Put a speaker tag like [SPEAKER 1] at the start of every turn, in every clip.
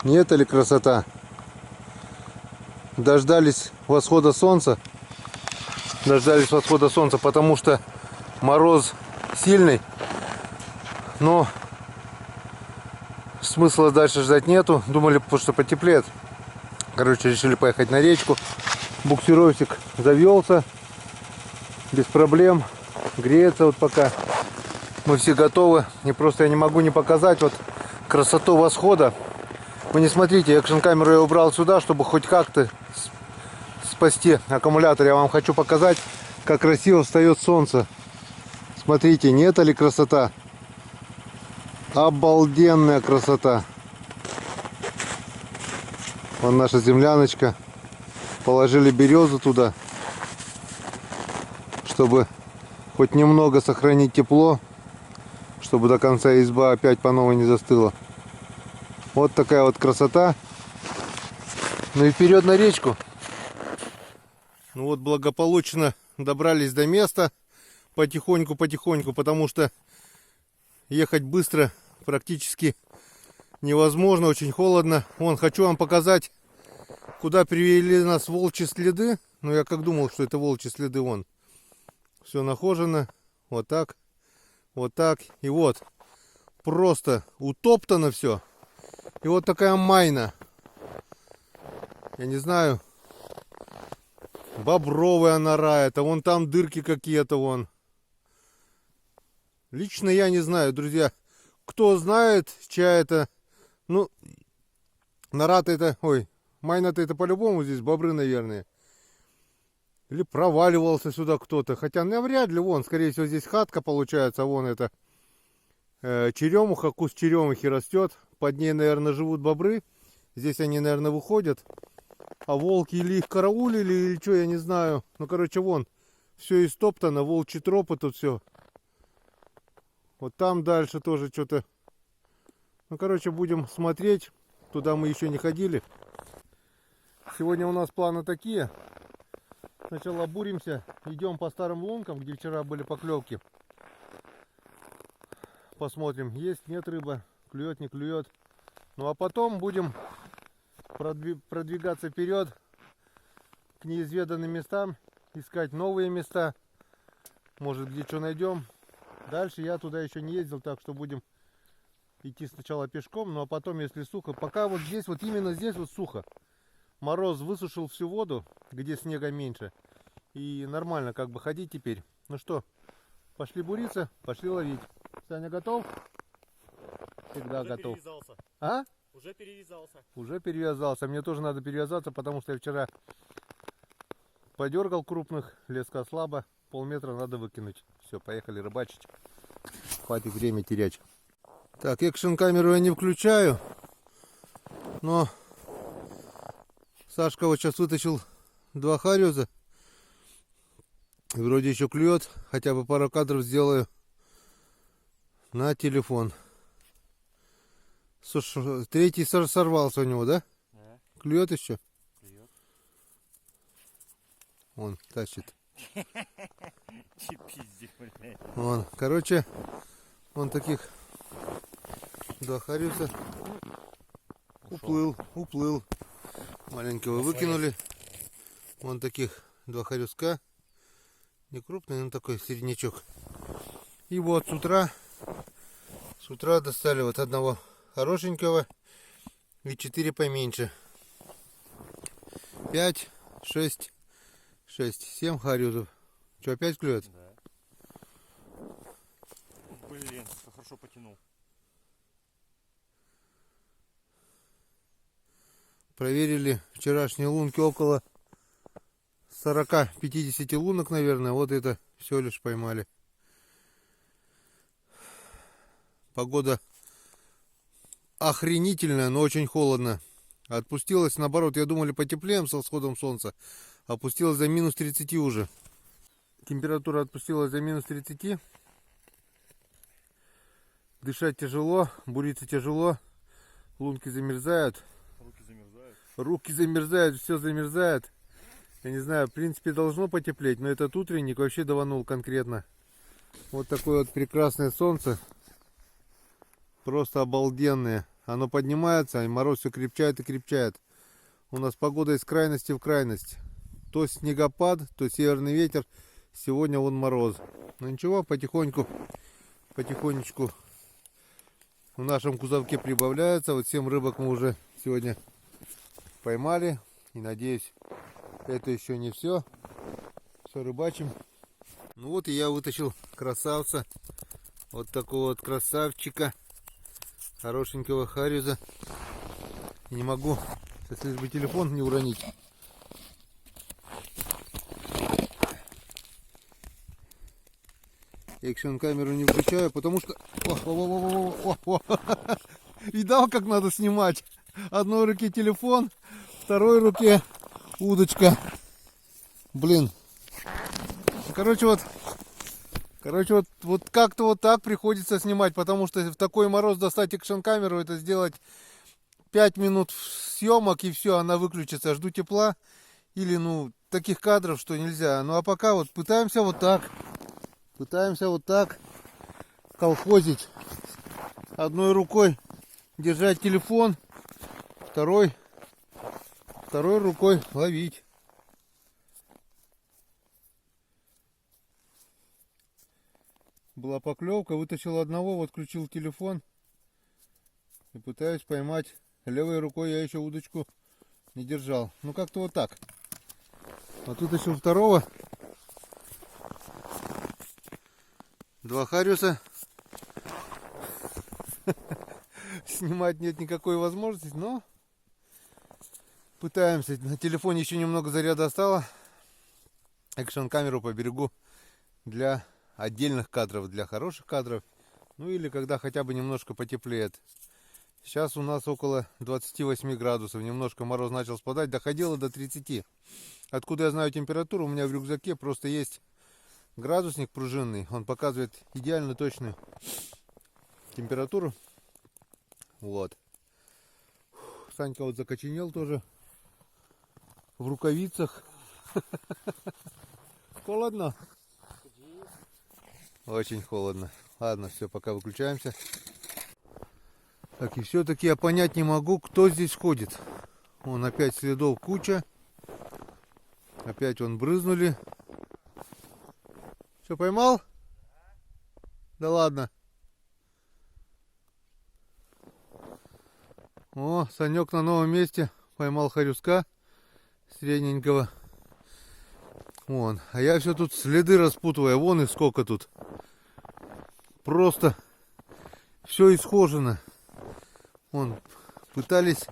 [SPEAKER 1] Не это ли красота? Дождались восхода солнца. Дождались восхода солнца, потому что мороз сильный. Но смысла дальше ждать нету. Думали, что потеплеет. Короче, решили поехать на речку. Буксировщик завелся. Без проблем. Греется вот пока. Мы все готовы. И просто я не могу не показать вот красоту восхода. Вы не смотрите, экшн-камеру я убрал сюда, чтобы хоть как-то спасти аккумулятор. Я вам хочу показать, как красиво встает солнце. Смотрите, не это ли красота? Обалденная красота. Вон наша земляночка. Положили березу туда, чтобы хоть немного сохранить тепло, чтобы до конца изба опять по новой не застыла. Вот такая вот красота. Ну и вперед на речку. Ну вот благополучно добрались до места. Потихоньку, потому что ехать быстро практически невозможно, очень холодно. Вон, хочу вам показать, куда привели нас волчьи следы. Ну, я как думал, что это волчьи следы, вон. Все нахожено. Вот так. Вот так. И вот. Просто утоптано все. И вот такая майна. Я не знаю. Бобровая нора это. Вон там дырки какие-то, вон. Лично я не знаю, друзья. Кто знает, чья это... Ну, нора-то это... Ой, майна-то это по-любому здесь бобры, наверное. Или проваливался сюда кто-то. Хотя навряд ли, вон, скорее всего, здесь хатка получается. Вон это черемуха, куст черемухи растет. Под ней, наверное, живут бобры. Здесь они, наверное, выходят. А волки или их караулили, или что, я не знаю. Ну, короче, вон, все истоптано. Волчьи тропы тут все. Вот там дальше тоже что-то. Ну, короче, будем смотреть. Туда мы еще не ходили. Сегодня у нас планы такие. Сначала буримся, идем по старым лункам, где вчера были поклевки. Посмотрим, есть, нет рыба, клюет, не клюет. Ну а потом будем продвигаться вперед к неизведанным местам, искать новые места. Может, где что найдем. Дальше я туда еще не ездил, так что будем идти сначала пешком, ну а потом, если сухо. Пока вот здесь, вот именно здесь вот сухо. Мороз высушил всю воду, где снега меньше. И нормально как бы ходить теперь. Ну что, пошли буриться, пошли ловить. Саня готов? Всегда
[SPEAKER 2] Уже
[SPEAKER 1] готов.
[SPEAKER 2] Перевязался.
[SPEAKER 1] А?
[SPEAKER 2] Уже перевязался.
[SPEAKER 1] Уже перевязался. Мне тоже надо перевязаться, потому что я вчера подергал крупных, леска слабо. Полметра надо выкинуть. Все, поехали рыбачить. Хватит время терять. Так, экшн-камеру я не включаю. Но Сашка вот сейчас вытащил 2 хариуза. И вроде еще клюет. Хотя бы пару кадров сделаю на телефон. Слушай, третий сорвался у него, да?
[SPEAKER 2] Да.
[SPEAKER 1] Клюет еще?
[SPEAKER 2] Клюет.
[SPEAKER 1] Он тащит.
[SPEAKER 2] Пиздик, блядь.
[SPEAKER 1] Вон, короче, вон таких 2 хариуса. Уплыл. Маленького выкинули. Вон таких 2 хариуска. Не крупный, но такой середнячок. И вот с утра достали вот одного хорошенького и 4 поменьше. 5, 6, 7 хариусов. Что, опять клюет?
[SPEAKER 2] Да. Блин, хорошо потянул.
[SPEAKER 1] Проверили вчерашние лунки, около 40-50 лунок, наверное. Вот это все лишь поймали. Погода охренительная, но очень холодно. Отпустилась, наоборот, я думали потеплеем со всходом солнца. Опустилась до минус 30 уже. Температура отпустилась до минус 30. Дышать тяжело, буриться тяжело. Лунки замерзают. Руки замерзают, все замерзает. Я не знаю, в принципе должно потеплеть, но этот утренник вообще даванул конкретно. Вот такое вот прекрасное солнце. Просто обалденное. оно поднимается, и мороз все крепчает и крепчает. У нас погода из крайности в крайность. То снегопад, то северный ветер. Сегодня вон мороз. Но ничего, потихонечку в нашем кузовке прибавляется. Вот 7 рыбок мы уже сегодня поймали. И надеюсь, это еще не все. Все рыбачим. Ну вот и я вытащил красавца. Вот такого вот красавчика. Хорошенького хариуза. И не могу, если бы телефон не уронить. Экшн камеру не включаю, потому что... Видал, как надо снимать? Одной руке телефон, второй руке удочка. Блин. Короче, вот как-то вот так приходится снимать, потому что в такой мороз достать экшн камеру, это сделать 5 минут съемок и все, она выключится. Жду тепла или, ну, таких кадров, что нельзя. Ну, а пока вот пытаемся вот так колхозить. Одной рукой держать телефон, второй рукой ловить. Была поклевка, вытащил одного, вот включил телефон и пытаюсь поймать. Левой рукой я еще удочку не держал. Ну как-то вот так. Вот вытащил второго. 2 хариуса. Снимать нет никакой возможности, но пытаемся. На телефоне еще немного заряда осталось. Экшн камеру поберегу для отдельных кадров, для хороших кадров. Ну или когда хотя бы немножко потеплеет. Сейчас у нас около 28 градусов. Немножко мороз начал спадать. Доходило до 30. Откуда я знаю температуру? У меня в рюкзаке просто есть градусник пружинный. Он показывает идеально точную температуру. Вот. Санька вот закоченел тоже. В рукавицах. Холодно? Очень холодно. Ладно, все, пока выключаемся. Так, и все-таки я понять не могу, кто здесь ходит. Вон опять следов куча. Опять вон брызнули. Что, поймал? Да ладно. О, Санек на новом месте. Поймал хорюска средненького. Вон. А я все тут следы распутываю. Вон их сколько тут. Просто все исхожено. Вон. Пытались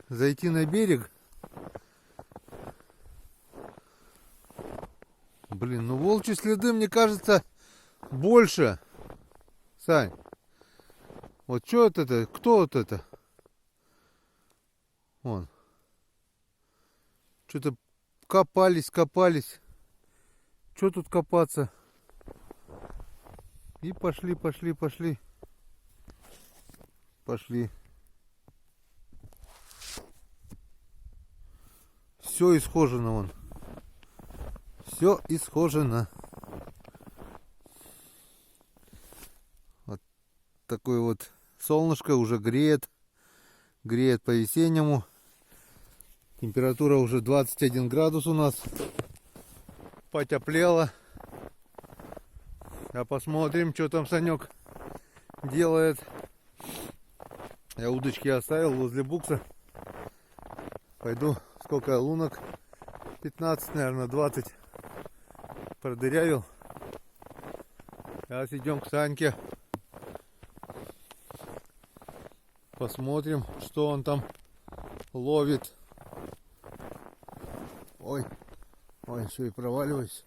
[SPEAKER 1] зайти на берег. Блин, ну волчьи следы, мне кажется, больше. Сань. Вот что это? Кто вот это? Вон. Что-то копались. Что тут копаться? И пошли. Все исхожено вон. Все исхожено. Вот такое вот солнышко уже греет. Греет по-весеннему. Температура уже 21 градус у нас. Потеплело. А посмотрим, что там Санек делает. Я удочки оставил возле букса. Пойду, сколько лунок? 15, наверное, 20 продырявил. Сейчас идем к Саньке. Посмотрим, что он там ловит. Ой, еще и проваливаюсь.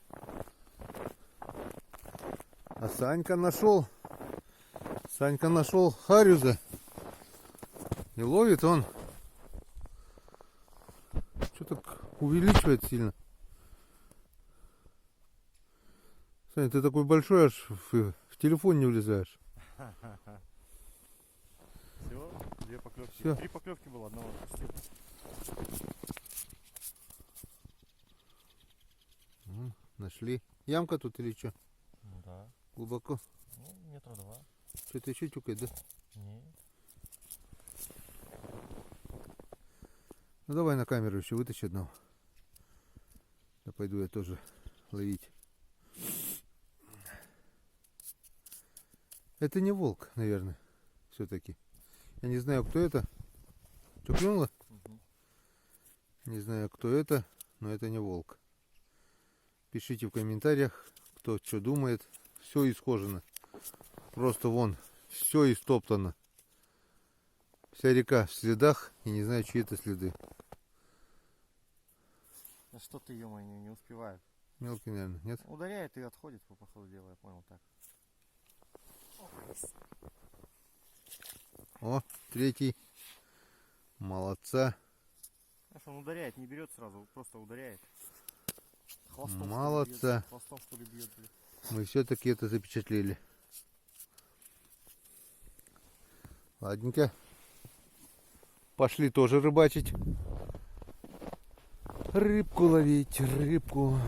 [SPEAKER 1] А Санька нашел хариуза. И ловит он. Что так увеличивает сильно? Саня, ты такой большой, аж в телефон не влезаешь.
[SPEAKER 2] Все, 2 поклевки.
[SPEAKER 1] Всё.
[SPEAKER 2] 3 поклевки было, одного отпустил.
[SPEAKER 1] Нашли. Ямка тут или что?
[SPEAKER 2] Ну да.
[SPEAKER 1] Глубоко.
[SPEAKER 2] Ну, метра 2.
[SPEAKER 1] Что-то еще тюкает, да?
[SPEAKER 2] Не.
[SPEAKER 1] Ну давай на камеру еще вытащи одного. Да пойду я тоже ловить. Это не волк, наверное, все-таки. Я не знаю, кто это. Что, клюнуло?
[SPEAKER 2] Угу.
[SPEAKER 1] Не знаю, кто это, но это не волк. Пишите в комментариях, кто что думает. Все исхожено. Просто вон, все истоптано. Вся река в следах, и не знаю, чьи это следы.
[SPEAKER 2] Да что ты, ё не успевает.
[SPEAKER 1] Мелкий, наверное, нет?
[SPEAKER 2] Ударяет и отходит, по ходу дела, я понял так.
[SPEAKER 1] О, третий. Молодца.
[SPEAKER 2] Знаешь, он ударяет, не берет сразу, просто ударяет. Хвостом,
[SPEAKER 1] Молодца.
[SPEAKER 2] Что ли, бьет, хвостом, что ли, бьет, блин.
[SPEAKER 1] Мы все-таки это запечатлели. Ладненько. Пошли тоже рыбачить. Рыбку ловить, рыбку.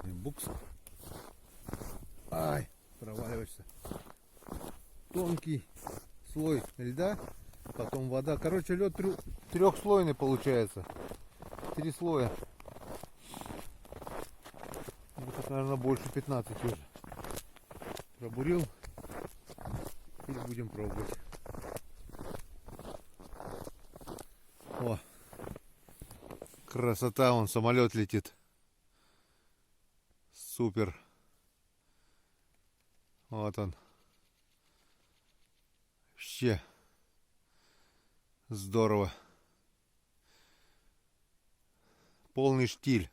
[SPEAKER 1] Букс. Ай, проваливаешься. Тонкий слой льда, потом вода. Короче, лед трехслойный получается. 3 слоя. Это, наверное, больше 15 уже. Пробурил. И будем пробовать. О, красота, вон самолет летит. Супер. Вот он. Вообще здорово. Полный штиль.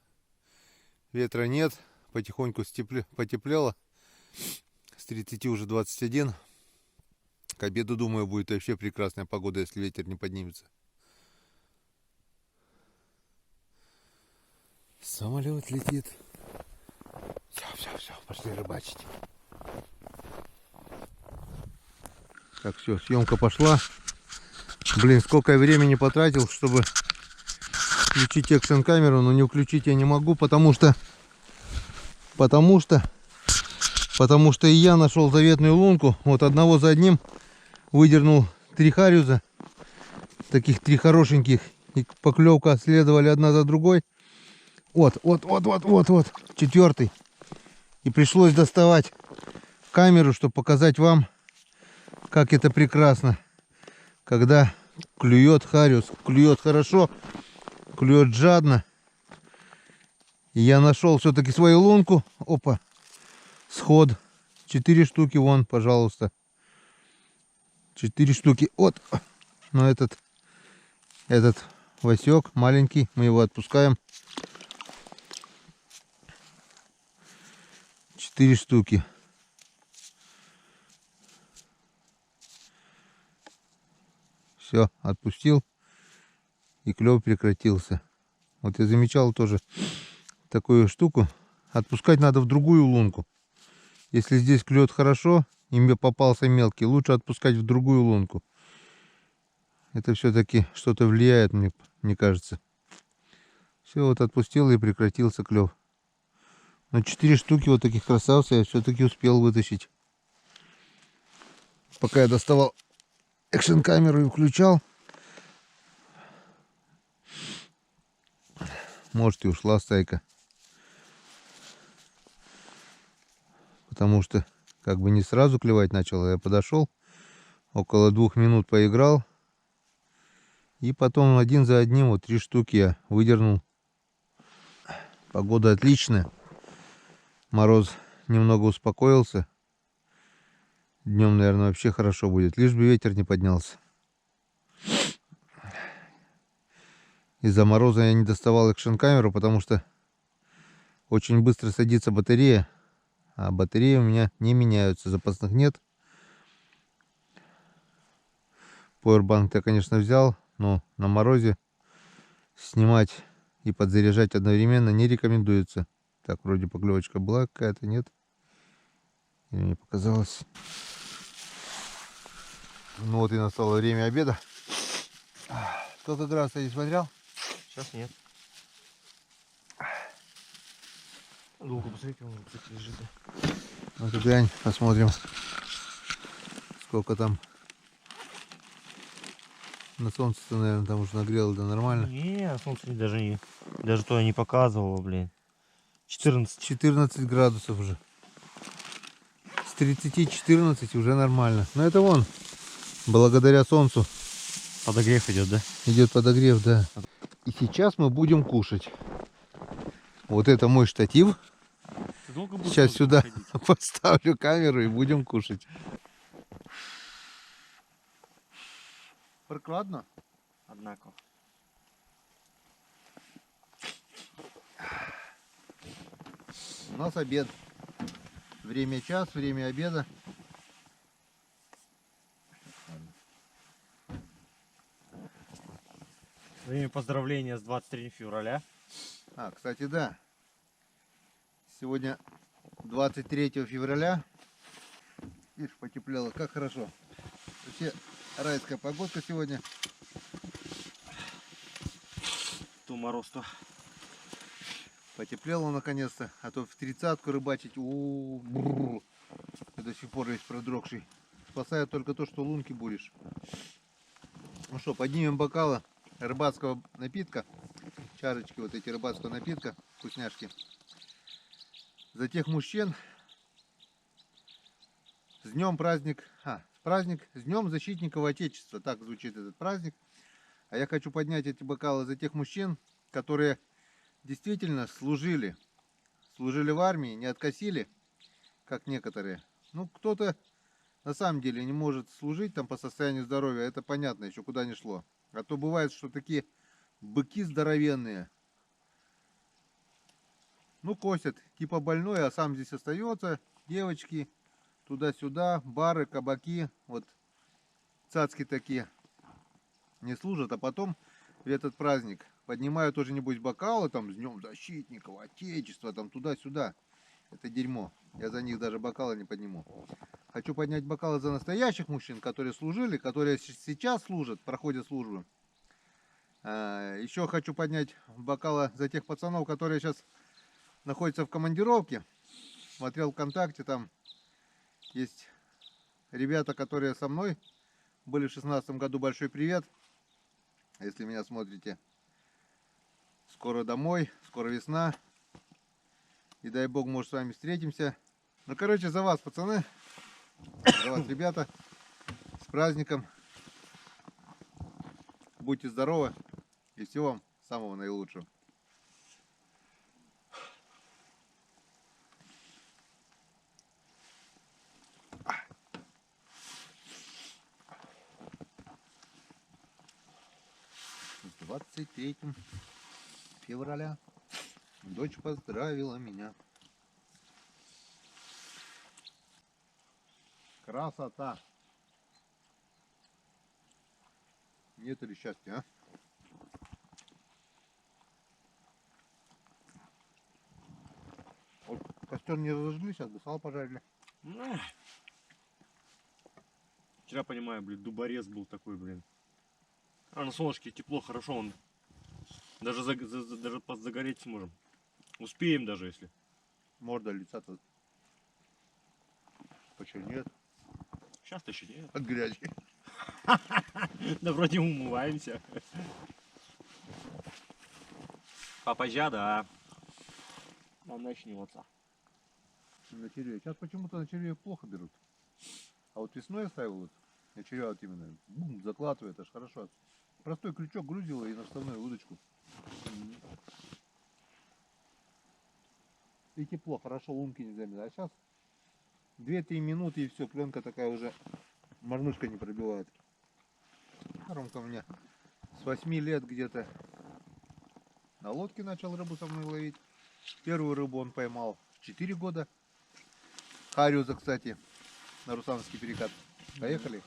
[SPEAKER 1] Ветра нет. Потихоньку потеплело. С 30 уже 21. К обеду, думаю, будет вообще прекрасная погода, если ветер не поднимется. Самолет летит. Все, пошли рыбачить. Так, все, съемка пошла. Блин, сколько я времени потратил, чтобы включить экшн камеру, но не включить я не могу, потому что и я нашел заветную лунку. Вот одного за одним выдернул 3 хариуза, таких 3 хорошеньких, и поклевка следовали одна за другой. Вот, 4-й. И пришлось доставать камеру, чтобы показать вам, как это прекрасно, когда клюет хариус. Клюет хорошо, клюет жадно. И я нашел все-таки свою лунку. Опа, сход. 4 штуки вон, пожалуйста. 4 штуки. Вот. Но этот Васек маленький, мы его отпускаем. 4 штуки. Все, отпустил. И клев прекратился. Вот я замечал тоже такую штуку. Отпускать надо в другую лунку. Если здесь клюет хорошо, и мне попался мелкий, лучше отпускать в другую лунку. Это все-таки что-то влияет, мне кажется. Все, вот отпустил и прекратился клев. Но 4 штуки вот таких красавцев я все-таки успел вытащить. Пока я доставал экшн камеру и включал, может, и ушла стайка. Потому что как бы не сразу клевать начал. Я подошел, около 2 минут поиграл. И потом один за одним вот 3 штуки я выдернул. Погода отличная. Мороз немного успокоился. Днем, наверное, вообще хорошо будет. Лишь бы ветер не поднялся. Из-за мороза я не доставал экшн камеру, потому что очень быстро садится батарея. А батареи у меня не меняются. Запасных нет. Powerbank я, конечно, взял, но на морозе снимать и подзаряжать одновременно не рекомендуется. Так, вроде поклевочка была какая-то, нет? Или мне показалось? Ну вот и настало время обеда. Сколько градусов я не смотрел?
[SPEAKER 2] Сейчас нет. Долго посмотрите, он, кстати, лежит.
[SPEAKER 1] Вот и глянь, посмотрим. Сколько там? На солнце-то, наверное, там уже нагрело, да нормально.
[SPEAKER 2] Не, солнце даже не... Даже то я не показывало, блин. 14.
[SPEAKER 1] 14 градусов уже. С 30-14 уже нормально. Но это вон, благодаря солнцу
[SPEAKER 2] Подогрев идет, да?
[SPEAKER 1] идет подогрев, да. И сейчас мы будем кушать. Вот это мой штатив.
[SPEAKER 2] Ты долго будешь
[SPEAKER 1] Сейчас
[SPEAKER 2] тут
[SPEAKER 1] сюда
[SPEAKER 2] ходить?
[SPEAKER 1] поставлю камеру и будем кушать. Прикладно.
[SPEAKER 2] Однако.
[SPEAKER 1] У нас обед. Время час, время обеда.
[SPEAKER 2] Время поздравления с 23 февраля.
[SPEAKER 1] А, кстати, да. Сегодня 23 февраля. Видишь, потеплело. Как хорошо. Вообще райская погодка сегодня.
[SPEAKER 2] То мороз-то.
[SPEAKER 1] Потеплело наконец-то. А то в 30-ку рыбачить. Я до сих пор весь продрогший. Спасает только то, что лунки будешь. Ну что, поднимем бокалы рыбацкого напитка. Чарочки вот эти рыбацкого напитка. Вкусняшки. За тех мужчин. С днем праздник. Праздник с днем защитников Отечества. Так звучит этот праздник. А я хочу поднять эти бокалы за тех мужчин, которые действительно служили. Служили в армии, не откосили, как некоторые. Ну, кто-то на самом деле не может служить там по состоянию здоровья. Это понятно, еще куда ни шло. А то бывает, что такие быки здоровенные. Ну, косят, типа больной, а сам здесь остается. Девочки, туда-сюда, бары, кабаки. Вот цацки такие не служат, а потом в этот праздник поднимают тоже, небось, бокалы, там, с Днем Защитников, Отечества, там, туда-сюда. Это дерьмо. Я за них даже бокалы не подниму. Хочу поднять бокалы за настоящих мужчин, которые служили, которые сейчас служат, проходят службу. Еще хочу поднять бокалы за тех пацанов, которые сейчас находятся в командировке. Смотрел ВКонтакте, там есть ребята, которые со мной были в 16 году. Большой привет, если меня смотрите. Скоро домой, скоро весна. И дай бог, может, с вами встретимся. Ну, короче, за вас, пацаны. За вас, ребята. С праздником. Будьте здоровы. И всего вам самого наилучшего. С 23 февраля дочь поздравила меня. Красота. Нет ли счастья, а? Вот костер не разожгли, сейчас бы сало пожарили.
[SPEAKER 2] Вчера, понимаю, блин, дуборез был такой, блин. А на солнышке тепло, хорошо, он даже, даже загореть сможем. Успеем даже, если.
[SPEAKER 1] Морда лица-то почернеет
[SPEAKER 2] Сейчас-то еще нет.
[SPEAKER 1] от грязи.
[SPEAKER 2] Да вроде умываемся. Попозже, да. А начнется.
[SPEAKER 1] На черве. Сейчас почему-то на черве плохо берут. А вот весной оставил вот на червя вот именно. Бум, закладывает, аж хорошо. Простой крючок грузила и на вставную удочку. И тепло, хорошо, лунки не заметно. А сейчас 2-3 минуты и все, пленка такая уже морнушка не пробивает. Ромка у меня с 8 лет где-то на лодке начал рыбу со мной ловить. Первую рыбу он поймал в 4 года. Хариуза, кстати, на Русановский перекат. Поехали.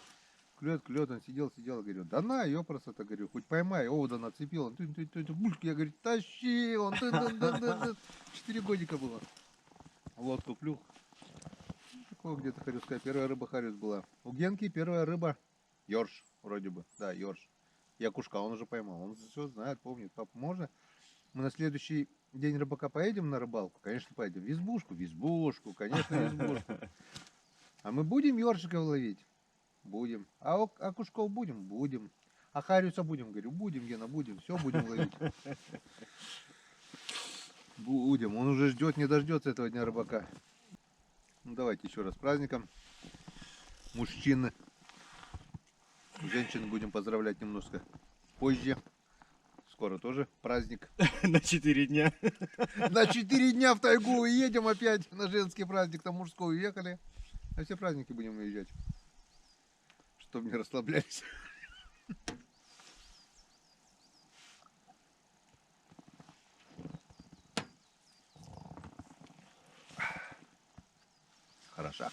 [SPEAKER 1] Клюет, он сидел, говорю, да на, ёпросто, говорю, хоть поймай, овода нацепил, он бульк, я говорю, тащи, он 4 годика было. Лодку плюх. Такого где-то харюзская, первая рыба хариус была. У Генки первая рыба ёрш, вроде бы, да, ёрш. Якушка, он уже поймал, он все знает, помнит, папа, можно? Мы на следующий день рыбака поедем на рыбалку? Конечно, поедем. В избушку, конечно, в избушку. А мы будем ёршиков ловить? Будем. А окушков будем? Будем. А хариуса будем? Говорю, будем, Гена, будем. Все будем ловить. Будем. Он уже ждет, не дождется этого дня рыбака. Ну давайте еще раз с праздником. Мужчины. Женщин будем поздравлять немножко позже. Скоро тоже праздник.
[SPEAKER 2] На 4 дня.
[SPEAKER 1] На 4 дня в тайгу и едем опять на женский праздник. Там мужской уехали. На все праздники будем уезжать. Чтобы не расслаблялись. Хороша.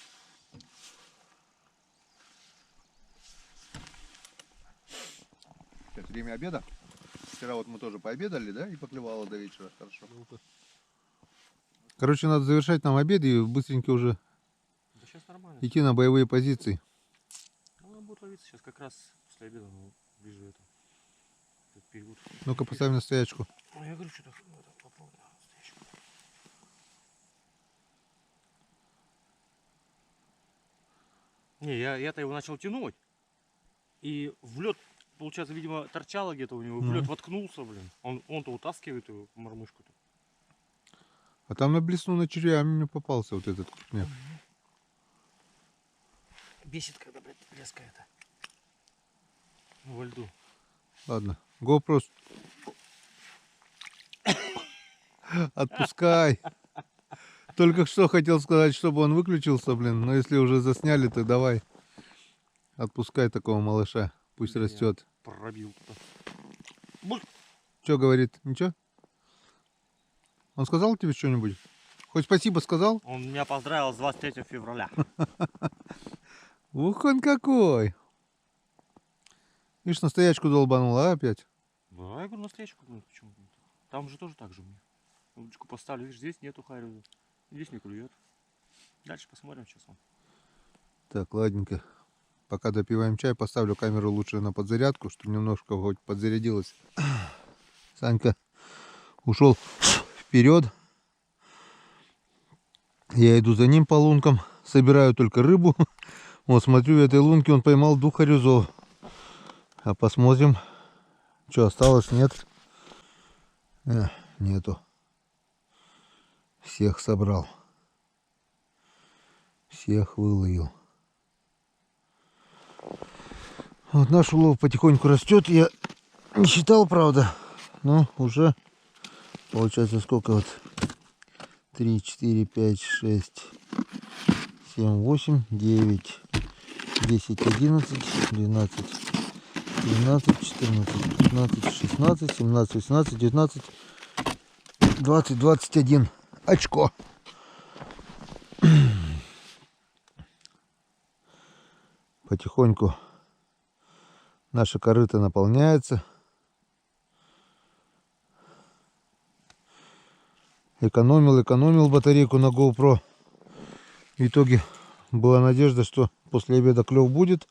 [SPEAKER 1] Сейчас время обеда. Вчера вот мы тоже пообедали, да, и поклевало до вечера. Хорошо. Короче, надо завершать нам обед и быстренько уже
[SPEAKER 2] Да сейчас нормально.
[SPEAKER 1] идти на боевые позиции.
[SPEAKER 2] Ну, она будет ловиться сейчас как раз после обеда, ну, ближе это. Этот период.
[SPEAKER 1] Ну-ка поставим на стоячку.
[SPEAKER 2] Ну, я говорю, что-то попробую настоящему. Не, я-то его начал тянуть. И в лед, получается, видимо, торчало где-то у него. В лед воткнулся, блин. Он-то утаскивает эту мормышку-то.
[SPEAKER 1] А там на блесну на червями мне попался вот этот крупняк.
[SPEAKER 2] Бесит, когда, блядь, леска это. Во льду.
[SPEAKER 1] Ладно, GoPro. Отпускай. Только что хотел сказать, чтобы он выключился, блин. Но если уже засняли, то давай. Отпускай такого малыша. Пусть
[SPEAKER 2] Блин,
[SPEAKER 1] растет.
[SPEAKER 2] Пробил-то.
[SPEAKER 1] Что говорит? Ничего? Он сказал тебе что-нибудь? Хоть спасибо сказал?
[SPEAKER 2] Он меня поздравил с 23 февраля.
[SPEAKER 1] Ух, он какой! Видишь, на стоячку долбанул, а опять?
[SPEAKER 2] Да, я говорю, на встречку. Почему? Там же тоже так же у меня. Удочку поставлю, видишь, здесь нету хариуса. Здесь не клюет. Дальше посмотрим, сейчас он.
[SPEAKER 1] Так, ладненько. Пока допиваем чай, поставлю камеру лучше на подзарядку, чтобы немножко хоть подзарядилась. Санька ушел вперед. Я иду за ним по лункам, собираю только рыбу. Вот, смотрю, в этой лунке он поймал 2 харюзов. А посмотрим, что осталось, нет? Нету. Всех собрал. Всех выловил. Вот наш улов потихоньку растет. Я не считал, правда, но уже получается сколько вот? 3, 4, 5, 6, 7, 8, 9, 10, 11, 12, 13, 14, 15, 16, 17, 18, 19, 20, 21 очко. Потихоньку наша корыто наполняется. Экономил батарейку на GoPro. В итоге была надежда, что после обеда клев будет.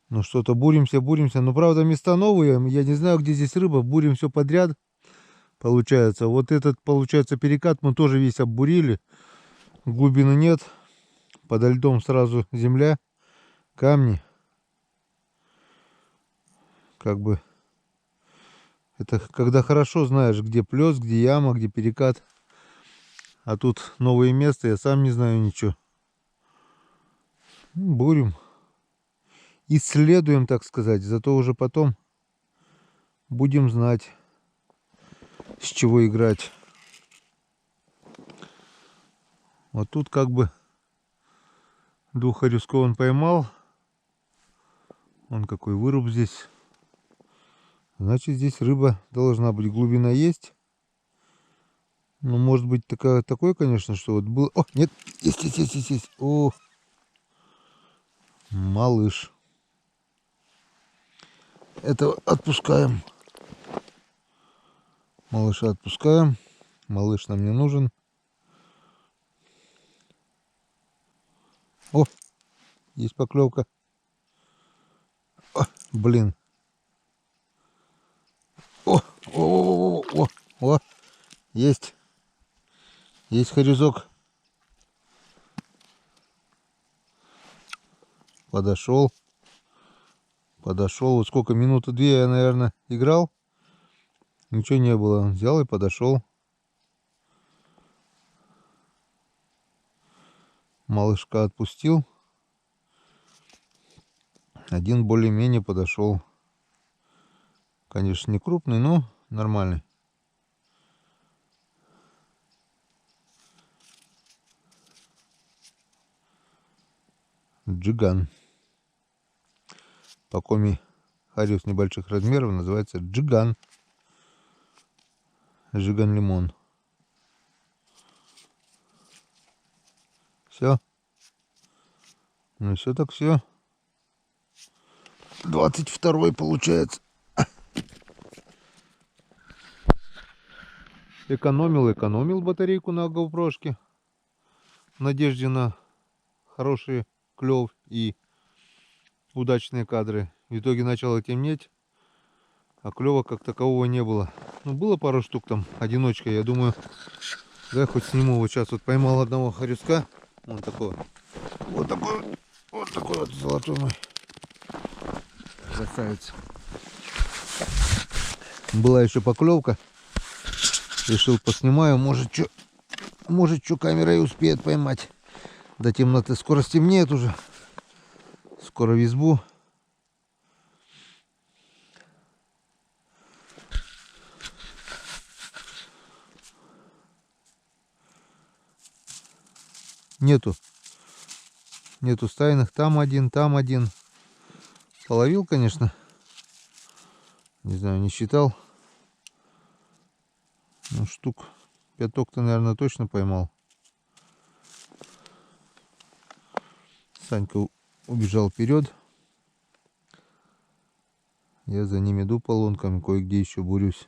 [SPEAKER 1] Но что-то буримся. Но правда места новые. Я не знаю, где здесь рыба. Бурим все подряд. Получается. Вот этот, получается, перекат мы тоже весь оббурили. Глубины нет. Подо льдом сразу земля. Камни. Как бы это когда хорошо знаешь, где плес, где яма, где перекат. А тут новое место, я сам не знаю ничего. Бурим. Исследуем, так сказать. Зато уже потом будем знать, с чего играть. Вот тут как бы 2 харюсков он поймал. Он какой выруб здесь. Значит, здесь рыба должна быть. Глубина есть. Ну, может быть, такое, конечно, что вот был... О, нет, есть. О, малыш. Это отпускаем. Малыша отпускаем. Малыш нам не нужен. О, есть поклевка. О, блин. О, есть. Есть харюзок. Подошел. Подошел. Вот сколько, минуты 2 я, наверное, играл. Ничего не было. Взял и подошел. Малышка отпустил. Один более-менее подошел. Конечно, не крупный, но нормальный. Джиган. По коми хариус небольших размеров называется джиган. Жиган лимон. Все. Ну все так все. 22-й получается. Экономил батарейку на GoPro-шке. В надежде на хороший клев и удачные кадры. В итоге начало темнеть, а клева как такового не было. Ну, было пару штук там, одиночка. Я думаю, да, хоть сниму. Вот сейчас вот поймал одного хорюска. Вон такой. Вот такой вот золотой мой. Красавец. Была еще поклевка. Решил поснимаю. Может, что камера и успеет поймать. До темноты. Скоро стемнеет уже. Скоро в избу. Нету стайных. Там один. Половил, конечно. Не знаю, не считал. Ну, штук 5-то, наверное, точно поймал. Санька убежал вперед. Я за ним иду по лункам, кое-где еще бурюсь.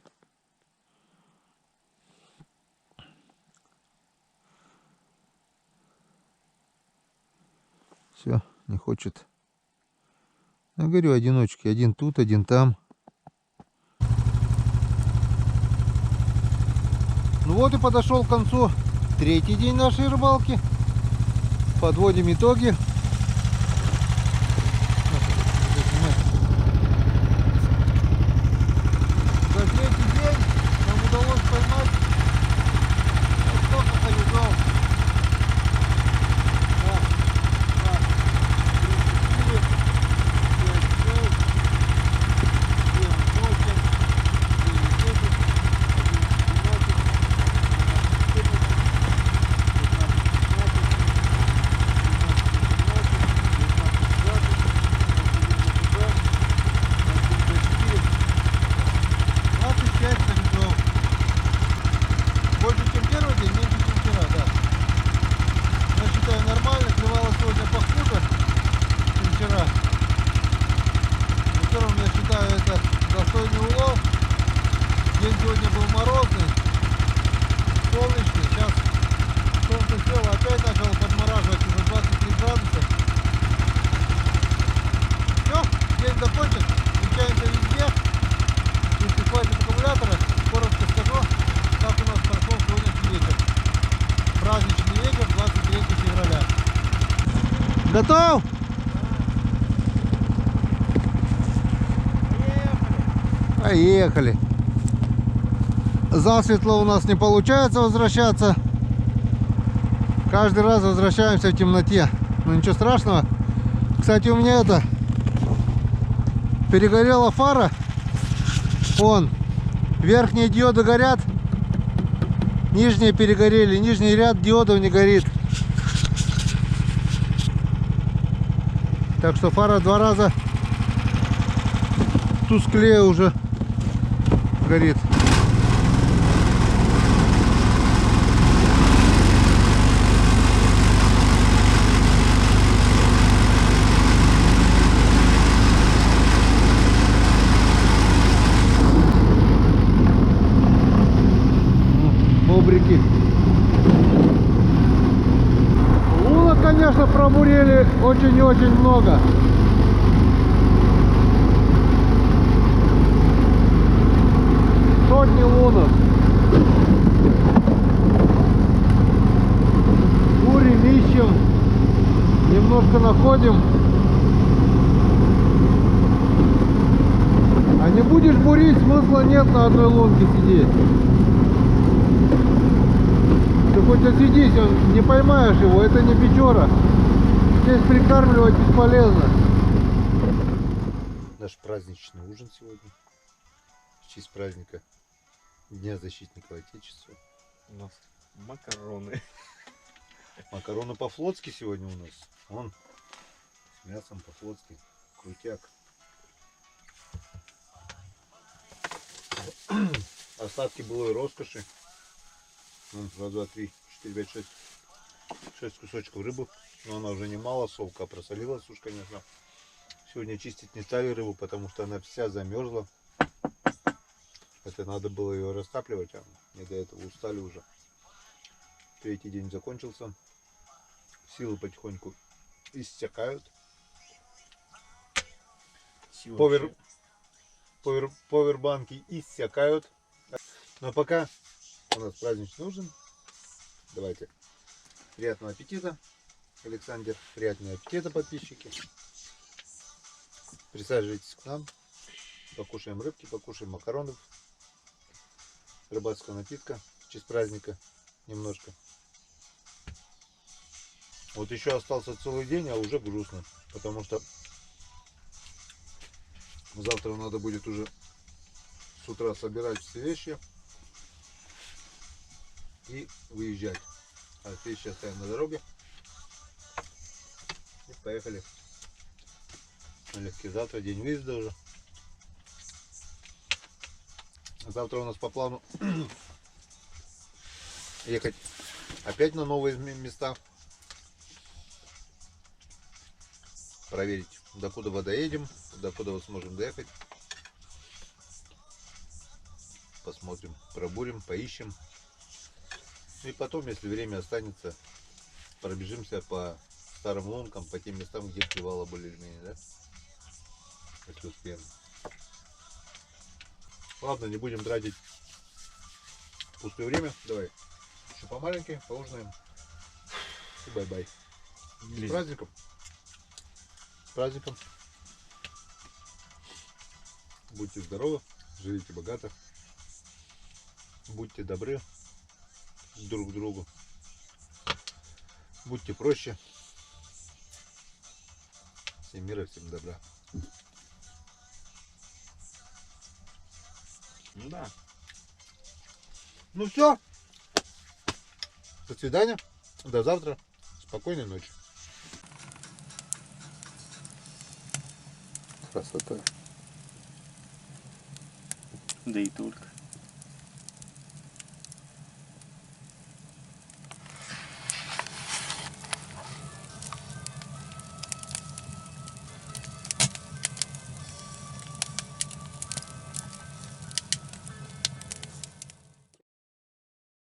[SPEAKER 1] Все, не хочет. Я говорю, одиночки. Один тут, один там. Ну вот и подошел к концу 3-й день нашей рыбалки. Подводим итоги. За 3-й день нам удалось поймать вот столько хорюков. День сегодня был морозный, солнечный. Сейчас солнце село, опять начало подмораживать уже 23 градуса. Все, день закончен. Включаемся везде. Если хватит аккумулятора, коротко скажу, как у нас прошел сегодняшний вечер. Праздничный вечер, 23 февраля. Готов? Поехали. Засветло у нас не получается возвращаться. Каждый раз возвращаемся в темноте. Но ничего страшного. Кстати, у меня перегорела фара. Вон, верхние диоды горят. Нижние перегорели. Нижний ряд диодов не горит. Так что фара 2 раза тусклее уже горит. Бобрики. Лунок, конечно, пробурили очень и очень много. Сотни лунок. Бурим, ищем, немножко находим. будешь бурить, смысла нет на одной лунке сидеть. Ты хоть отсидись, он, не поймаешь его, это не печора. Здесь прикармливать бесполезно. Наш праздничный ужин сегодня. В честь праздника Дня защитника Отечества.
[SPEAKER 2] У нас макароны.
[SPEAKER 1] Макароны по-флотски сегодня у нас. Вон, с мясом по-флотски. Крутяк. Остатки былой роскоши. Вон, раз, два, три, 4, 5, 6. 6 кусочков рыбы. Но она уже немало, солка просолилась уж, конечно. Сегодня чистить не стали рыбу, потому что она вся замерзла. Это надо было ее растапливать, а не до этого устали уже. Третий день закончился. Силы потихоньку иссякают. Повербанки иссякают. Но пока у нас праздничный ужин. Давайте. Приятного аппетита, Александр. Приятного аппетита, подписчики. Присаживайтесь к нам. Покушаем рыбки, покушаем макаронов. Рыбацкого напитка в честь праздника немножко. Вот еще остался целый день, а уже грустно. Потому что завтра надо будет уже с утра собирать все вещи и выезжать. А вещи оставим на дороге. И поехали. Налегке. Завтра день выезда уже. Завтра у нас по плану ехать опять на новые места. Проверить, докуда мы доедем, докуда мы сможем доехать. Посмотрим, пробурим, поищем. И потом, если время останется, пробежимся по старым лункам, по тем местам, где привалы более-менее, да? Если успеем. Ладно, не будем тратить пустое время. Давай еще по маленькой, поужинаем. И бай-бай. С праздником. С праздником. Будьте здоровы, живите богато. Будьте добры друг к другу. Будьте проще. Всем мира, всем добра.
[SPEAKER 2] Ну да.
[SPEAKER 1] Ну все. До свидания. До завтра. Спокойной ночи. Красота.
[SPEAKER 2] Да и только.